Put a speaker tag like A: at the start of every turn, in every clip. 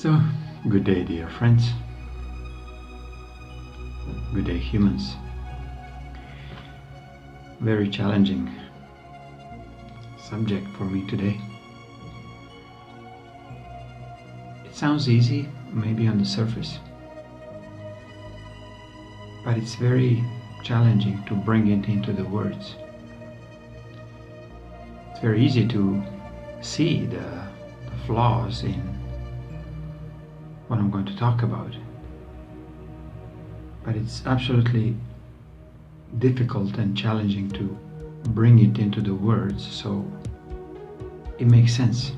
A: So, good day, dear friends. Good day, humans. Very challenging subject for me today. It sounds easy, maybe on the surface, but it's very challenging to bring it into the words. It's very easy to see the flaws in what I'm going to talk about, but it's absolutely difficult and challenging to bring it into the words so it makes sense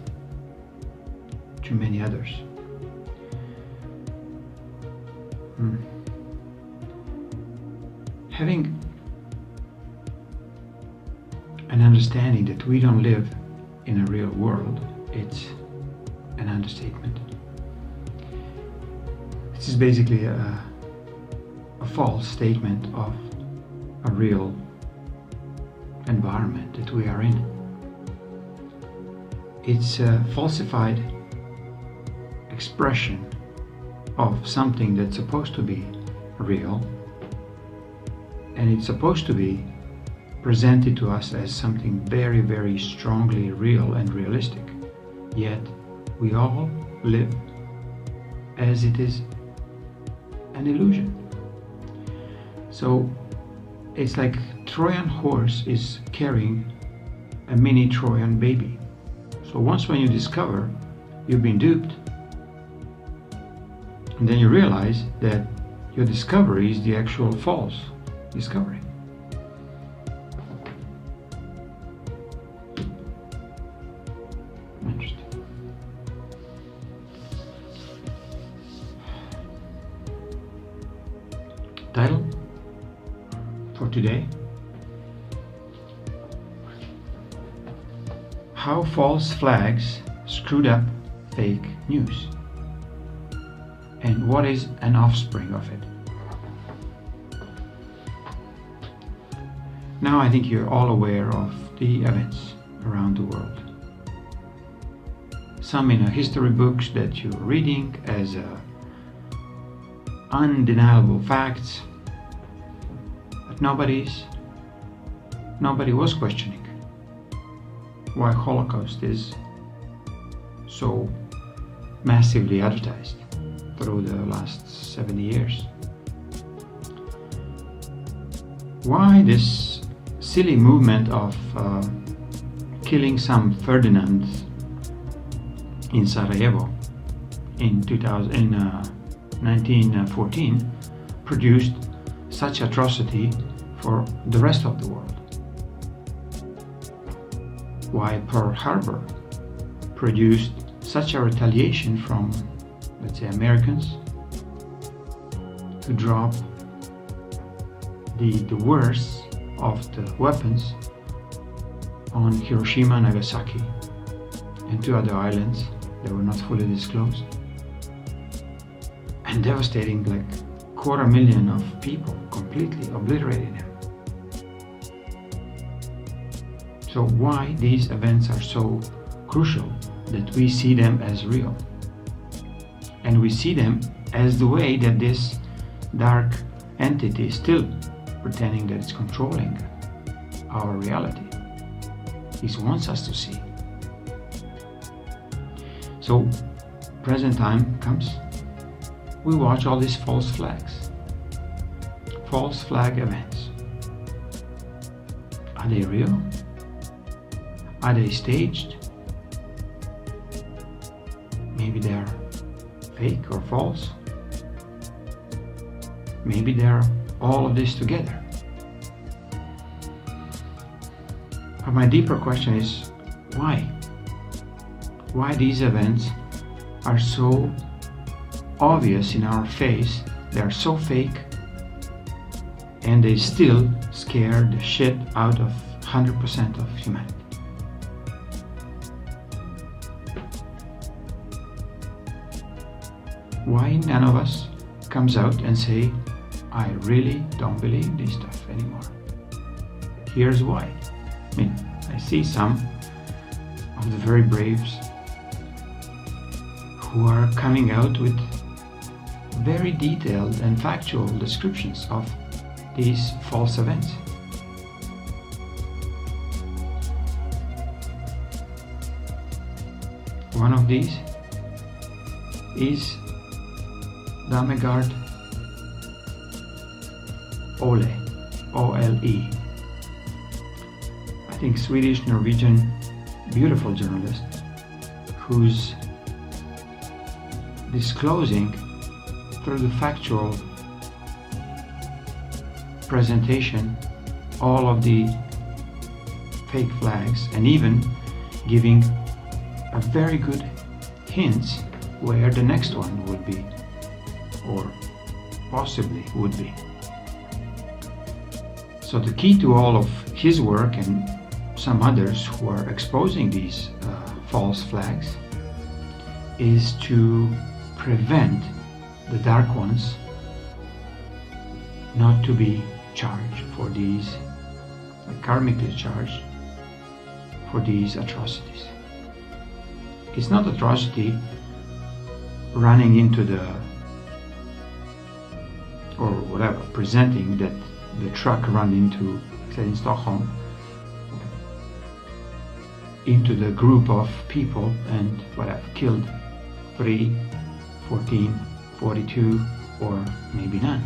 A: to many others. Having an understanding that we don't live in a real world, it's an understatement. This is basically a false statement of a real environment that we are in. It's a falsified expression of something that's supposed to be real, and it's supposed to be presented to us as something very, very strongly real and realistic. Yet we all live as it is an illusion. So it's like Trojan horse is carrying a mini Trojan baby. So once when you discover you've been duped, and then you realize that your discovery is the actual false discovery. Interesting. Title for today: How false flags screwed up fake news, and what is an offspring of it. Now I think you're all aware of the events around the world. Some in history books that you're reading as undeniable facts, but nobody was questioning why Holocaust is so massively advertised through the last 70 years. Why this silly movement of killing some Ferdinand in Sarajevo in 1914 produced such atrocity for the rest of the world? Why Pearl Harbor produced such a retaliation from, let's say, Americans to drop the worst of the weapons on Hiroshima and Nagasaki and two other islands that were not fully disclosed, and devastating like 250,000 of people, completely obliterating them. So why these events are so crucial that we see them as real, and we see them as the way that this dark entity is still pretending that it's controlling our reality. He wants us to see. So present time comes, we watch all these false flags, false flag events. Are they real? Are they staged? Maybe they're fake or false. Maybe they're all of this together. But my deeper question is, why? Why these events are so obvious in our face, they are so fake, and they still scare the shit out of 100% of humanity. Why none of us comes out and say, I really don't believe this stuff anymore. Here's why. I mean, I see some of the very braves who are coming out with very detailed and factual descriptions of these false events. One of these is Damegard Ole, O-L-E. I think Swedish, Norwegian, beautiful journalist who's disclosing through the factual presentation all of the fake flags, and even giving a very good hints where the next one would be, or possibly would be. So the key to all of his work and some others who are exposing these false flags is to prevent the dark ones not to be charged for these, karmically charged for these atrocities. It's not atrocity running into the, or whatever, presenting that the truck ran into, say in Stockholm, into the group of people and whatever, killed 3, 14, 42, or maybe none.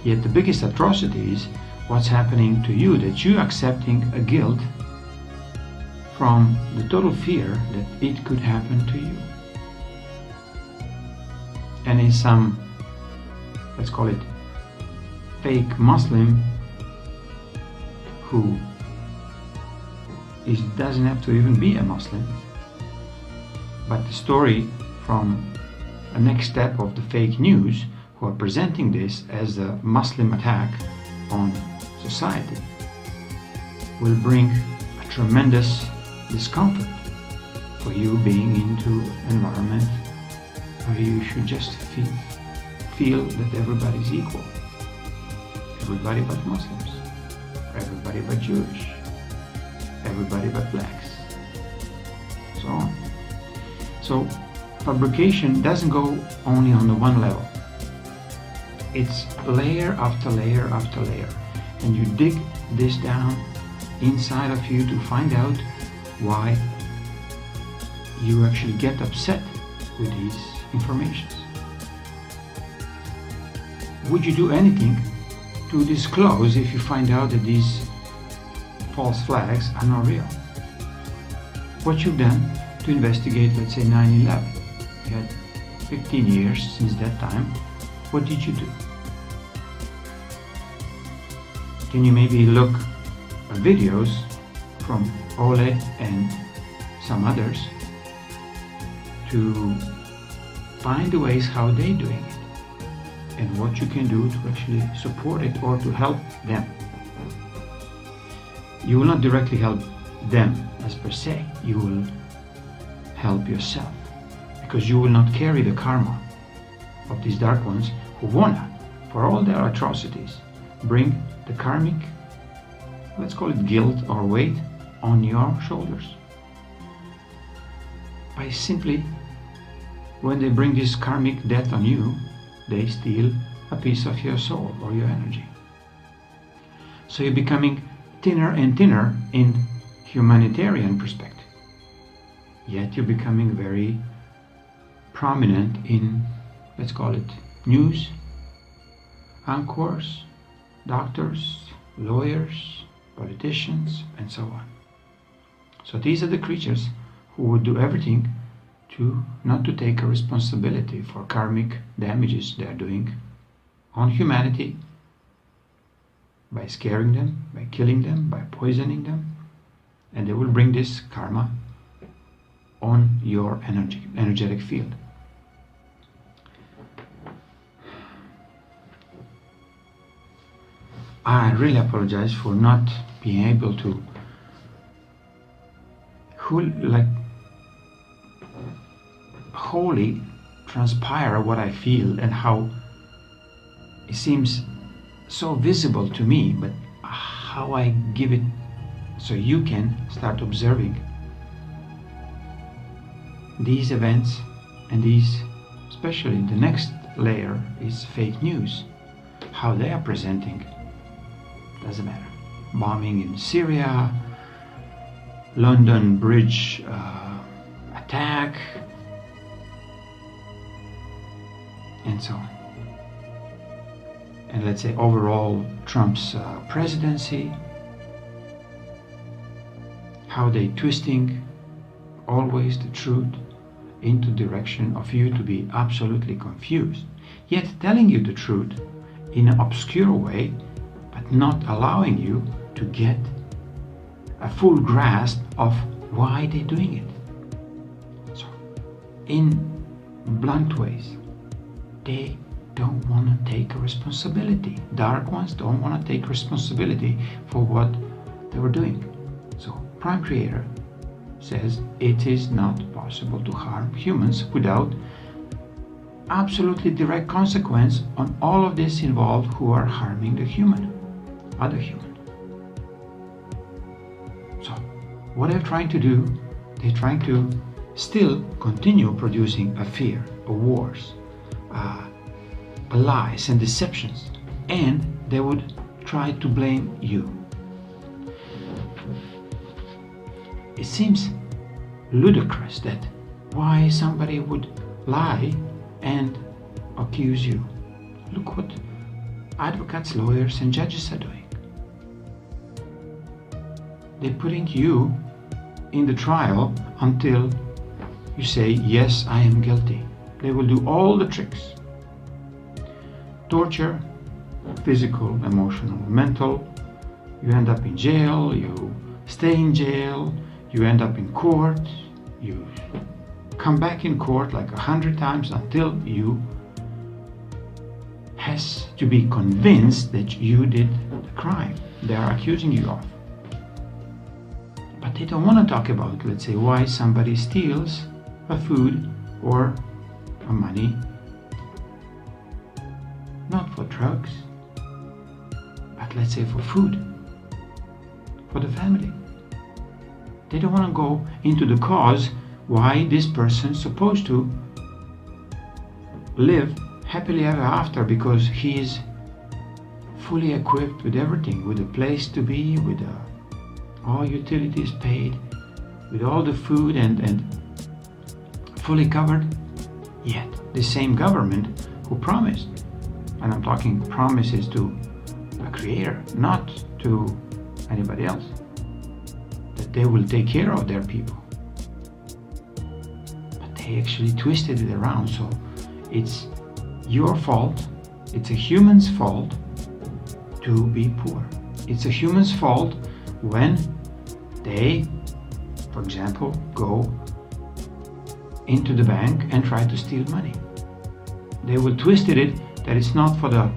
A: Yet the biggest atrocity is what's happening to you, that you're accepting a guilt from the total fear that it could happen to you. And in some, let's call it, fake Muslim who doesn't have to even be a Muslim, but the story from a next step of the fake news who are presenting this as a Muslim attack on society will bring a tremendous discomfort for you being into an environment where you should just feel that everybody's equal. Everybody but Muslims, everybody but Jewish, everybody but blacks, so on. So fabrication doesn't go only on the one level. It's layer after layer after layer, and you dig this down inside of you to find out why you actually get upset with these informations. Would you do anything to disclose if you find out that these false flags are not real? What you've done to investigate, let's say 9/11, you had 15 years since that time. What did you do? Can you maybe look at videos from Ole and some others to find the ways how they're doing it and what you can do to actually support it or to help them? You will not directly help them as per se, you will help yourself, because you will not carry the karma of these dark ones who wanna, for all their atrocities, bring the karmic, let's call it guilt or weight, on your shoulders. By simply, when they bring this karmic debt on you, they steal a piece of your soul or your energy. So you're becoming thinner and thinner in humanitarian perspective. Yet you're becoming very prominent in, let's call it, news, anchors, doctors, lawyers, politicians, and so on. So these are the creatures who would do everything to not to take a responsibility for karmic damages they're doing on humanity by scaring them, by killing them, by poisoning them, and they will bring this karma on your energetic field. I really apologize for not being able to wholly transpire what I feel and how it seems so visible to me, but how I give it so you can start observing these events and these, especially the next layer is fake news. How they are presenting doesn't matter. Bombing in Syria, London Bridge attack, and so on. And let's say overall Trump's presidency, how they twisting always the truth into direction of you to be absolutely confused, yet telling you the truth in an obscure way, but not allowing you to get a full grasp of why they're doing it. So, in blunt ways, they don't want to take responsibility. Dark ones don't want to take responsibility for what they were doing. So, Prime Creator says it is not possible to harm humans without absolutely direct consequence on all of this involved who are harming the human, other human. So, what they're trying to do, they're trying to still continue producing a fear, a wars, lies and deceptions, and they would try to blame you. It seems ludicrous that why somebody would lie and accuse you. Look what advocates, lawyers, and judges are doing. They're putting you in the trial until you say, yes, I am guilty. They will do all the tricks. Torture, physical, emotional, mental. You end up in jail, you stay in jail, you end up in court, you come back in court like 100 times until you has to be convinced that you did the crime they are accusing you of. But they don't want to talk about, let's say, why somebody steals a food or a money, not for drugs, but let's say for food, for the family. They don't want to go into the cause why this person's supposed to live happily ever after, because he is fully equipped with everything, with a place to be, with all utilities paid, with all the food and fully covered. Yet the same government who promised, and I'm talking promises to a creator, not to anybody else, that they will take care of their people. But they actually twisted it around, so it's your fault, it's a human's fault to be poor. It's a human's fault when they, for example, go into the bank and try to steal money. They will twist it that it's not for the,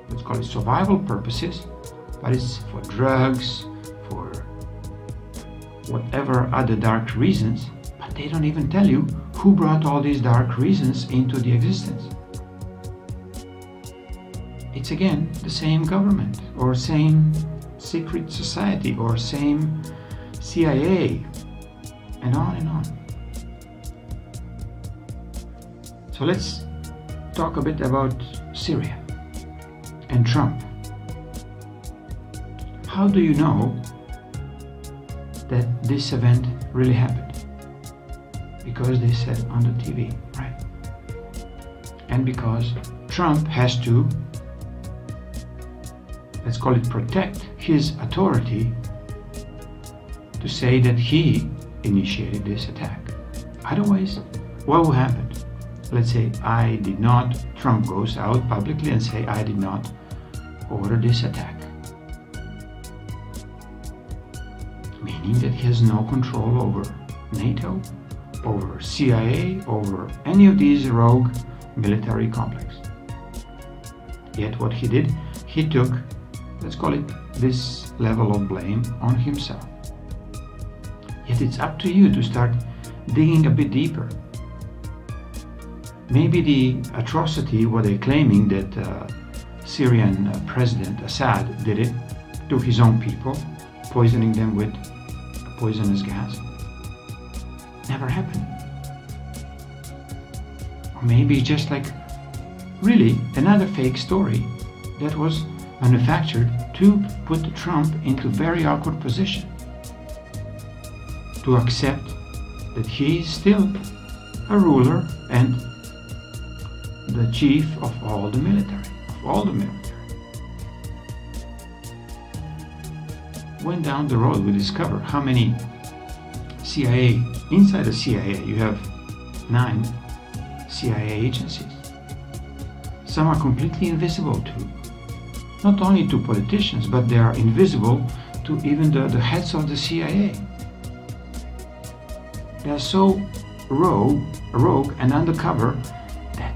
A: let's call it survival purposes, but it's for drugs, for whatever other dark reasons, but they don't even tell you who brought all these dark reasons into the existence. It's again the same government, or same secret society, or same CIA, and on and on. So let's talk a bit about Syria and Trump. How do you know that this event really happened? Because they said on the TV, right? And because Trump has to, let's call it, protect his authority to say that he initiated this attack. Otherwise, what will happen? Let's say Trump goes out publicly and say, I did not order this attack. Meaning that he has no control over NATO, over CIA, over any of these rogue military complexes. Yet what he did, he took, let's call it, this level of blame on himself. Yet it's up to you to start digging a bit deeper. Maybe the atrocity, what they're claiming that Syrian President Assad did it to his own people, poisoning them with a poisonous gas, never happened. Or maybe just like really another fake story that was manufactured to put Trump into very awkward position, to accept that he is still a ruler and the chief of all the military, When down the road we discover how many CIA, inside the CIA you have 9 CIA agencies. Some are completely invisible to, not only to politicians, but they are invisible to even the heads of the CIA. They are so rogue and undercover that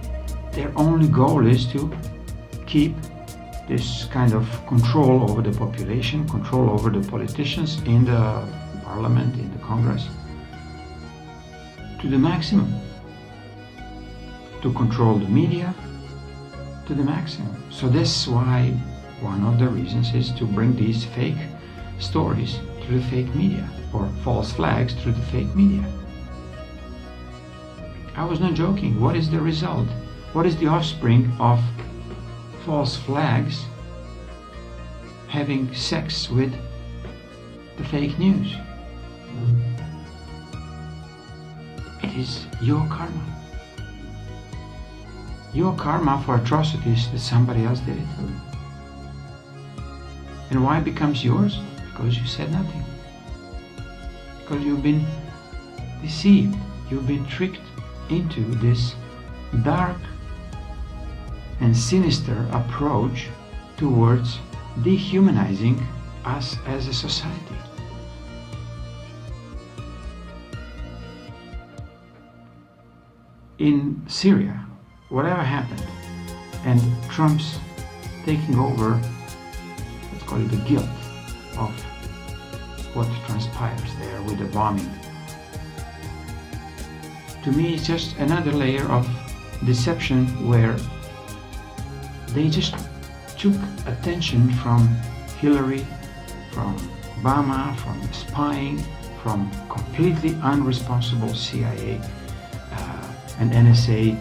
A: their only goal is to keep this kind of control over the population, control over the politicians in the parliament, in the Congress, to the maximum, to control the media to the maximum. So that's why one of the reasons is to bring these fake stories through the fake media, or false flags through the fake media. I was not joking. What is the result? What is the offspring of false flags having sex with the fake news? It is your karma. Your karma for atrocities that somebody else did it. And why it becomes yours? Because you said nothing. Because you've been deceived. You've been tricked into this dark and sinister approach towards dehumanizing us as a society. In Syria, whatever happened, and Trump's taking over, let's call it the guilt of what transpires there with the bombing, to me it's just another layer of deception where they just took attention from Hillary, from Obama, from spying, from completely unresponsible CIA and NSA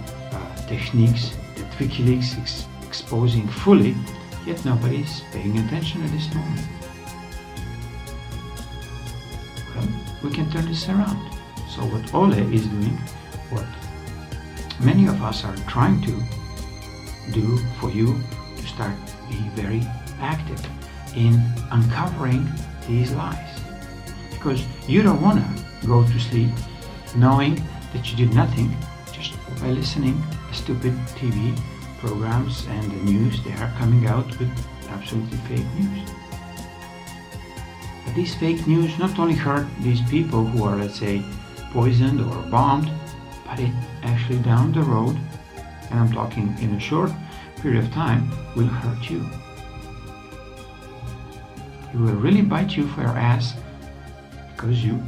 A: techniques that WikiLeaks is exposing fully, yet nobody is paying attention at this moment. Well, we can turn this around. So what Ole is doing, what many of us are trying to do for you, to start being very active in uncovering these lies. Because you don't want to go to sleep knowing that you did nothing just by listening to stupid TV programs and the news. They are coming out with absolutely fake news. But these fake news not only hurt these people who are, let's say, poisoned or bombed, but it actually down the road, and I'm talking in a short period of time, will hurt you. It will really bite you for your ass because you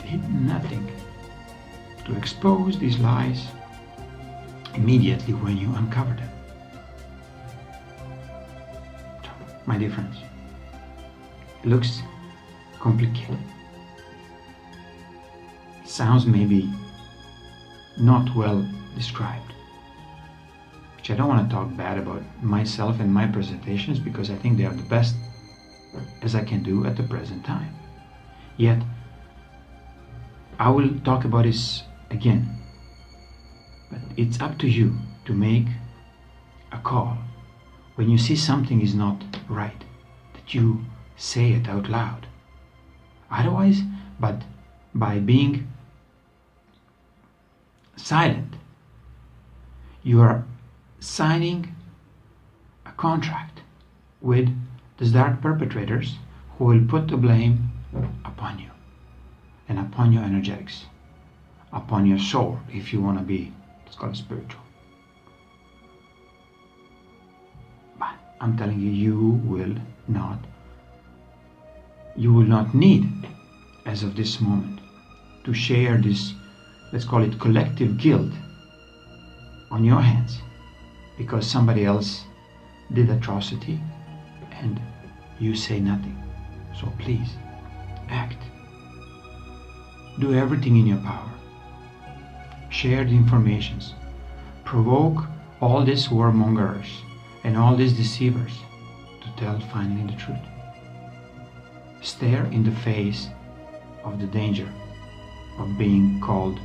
A: did nothing to expose these lies immediately when you uncover them. My dear friends, it looks complicated. Sounds maybe not well described, which I don't want to talk bad about myself and my presentations because I think they are the best as I can do at the present time. Yet, I will talk about this again, but it's up to you to make a call when you see something is not right, that you say it out loud. Otherwise, but by being silent, you are signing a contract with the dark perpetrators who will put the blame upon you and upon your energetics, upon your soul, if you want to be, let's call it spiritual. But I'm telling you, you will not need, as of this moment, to share this, let's call it collective guilt on your hands because somebody else did atrocity and you say nothing. So please, act. Do everything in your power. Share the informations. provoke all these warmongers and all these deceivers to tell finally the truth. Stare in the face of the danger of being called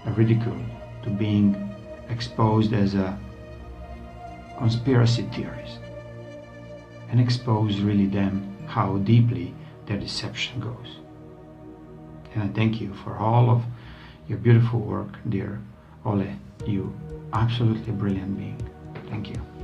A: a ridicule, to being exposed as a conspiracy theorist, and expose really them how deeply their deception goes. And I thank you for all of your beautiful work, dear Ole. You absolutely brilliant being. Thank you.